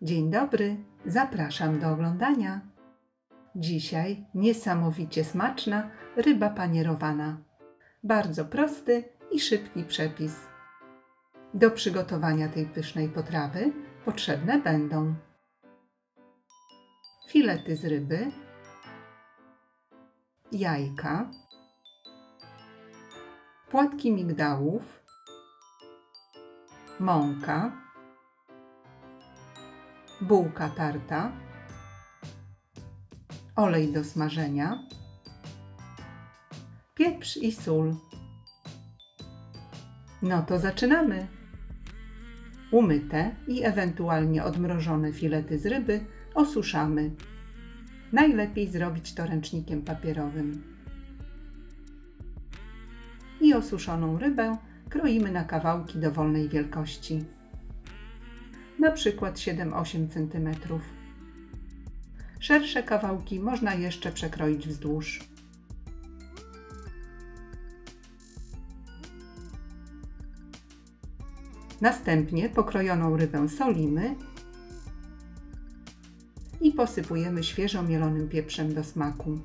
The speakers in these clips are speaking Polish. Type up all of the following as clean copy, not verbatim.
Dzień dobry, zapraszam do oglądania. Dzisiaj niesamowicie smaczna ryba panierowana. Bardzo prosty i szybki przepis. Do przygotowania tej pysznej potrawy potrzebne będą filety z ryby, jajka, płatki migdałów, mąka, bułka tarta, olej do smażenia, pieprz i sól. No to zaczynamy! Umyte i ewentualnie odmrożone filety z ryby osuszamy. Najlepiej zrobić to ręcznikiem papierowym. I osuszoną rybę kroimy na kawałki dowolnej wielkości. Na przykład 7-8 cm. Szersze kawałki można jeszcze przekroić wzdłuż. Następnie pokrojoną rybę solimy i posypujemy świeżo mielonym pieprzem do smaku.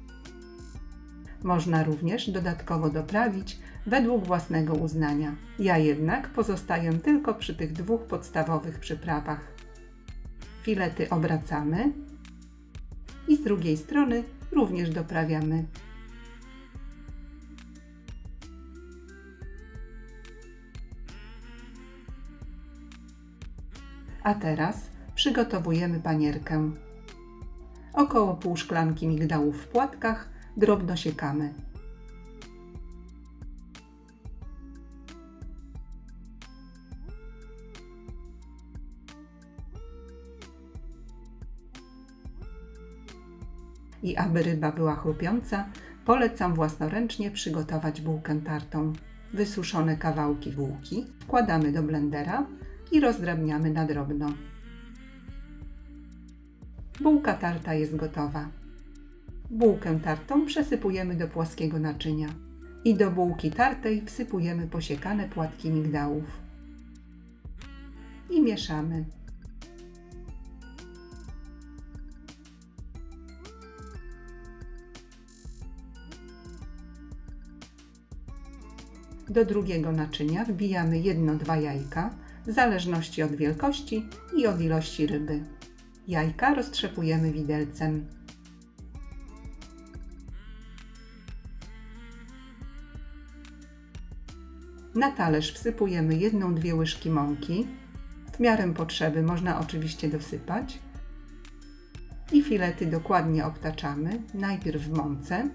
Można również dodatkowo doprawić według własnego uznania. Ja jednak pozostaję tylko przy tych dwóch podstawowych przyprawach. Filety obracamy i z drugiej strony również doprawiamy. A teraz przygotowujemy panierkę. Około pół szklanki migdałów w płatkach drobno siekamy. I aby ryba była chrupiąca, polecam własnoręcznie przygotować bułkę tartą. Wysuszone kawałki bułki wkładamy do blendera i rozdrabniamy na drobno. Bułka tarta jest gotowa. Bułkę tartą przesypujemy do płaskiego naczynia i do bułki tartej wsypujemy posiekane płatki migdałów. I mieszamy. Do drugiego naczynia wbijamy 1-2 jajka, w zależności od wielkości i od ilości ryby. Jajka roztrzepujemy widelcem. Na talerz wsypujemy 1-2 łyżki mąki. W miarę potrzeby można oczywiście dosypać. I filety dokładnie obtaczamy, najpierw w mące.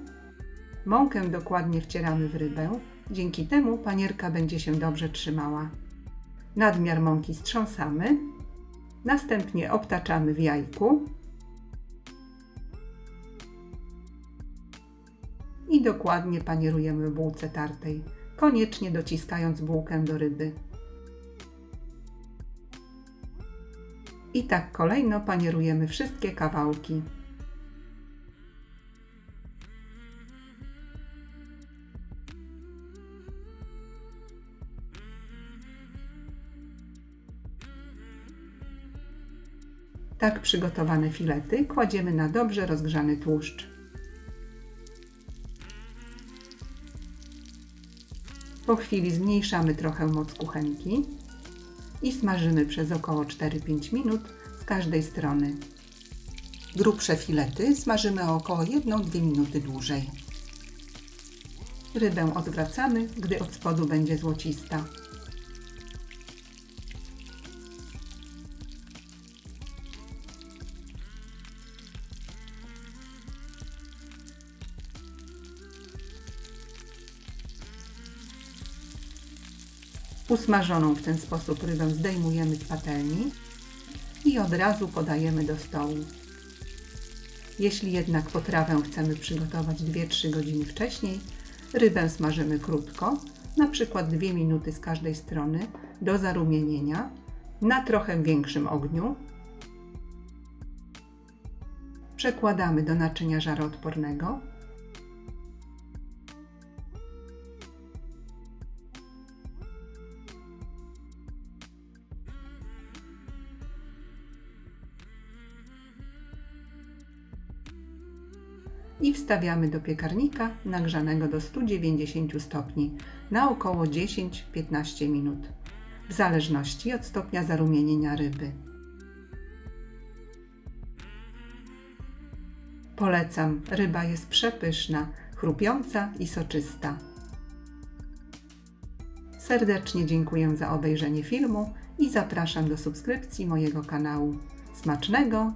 Mąkę dokładnie wcieramy w rybę, dzięki temu panierka będzie się dobrze trzymała. Nadmiar mąki strząsamy, następnie obtaczamy w jajku i dokładnie panierujemy w bułce tartej, koniecznie dociskając bułkę do ryby. I tak kolejno panierujemy wszystkie kawałki. Tak przygotowane filety kładziemy na dobrze rozgrzany tłuszcz. Po chwili zmniejszamy trochę moc kuchenki i smażymy przez około 4-5 minut z każdej strony. Grubsze filety smażymy o około 1-2 minuty dłużej. Rybę odwracamy, gdy od spodu będzie złocista. Usmażoną w ten sposób rybę zdejmujemy z patelni i od razu podajemy do stołu. Jeśli jednak potrawę chcemy przygotować 2-3 godziny wcześniej, rybę smażymy krótko, na przykład 2 minuty z każdej strony do zarumienienia, na trochę większym ogniu. Przekładamy do naczynia żaroodpornego. i wstawiamy do piekarnika nagrzanego do 190 stopni na około 10-15 minut, w zależności od stopnia zarumienienia ryby. Polecam, ryba jest przepyszna, chrupiąca i soczysta. Serdecznie dziękuję za obejrzenie filmu i zapraszam do subskrypcji mojego kanału. Smacznego!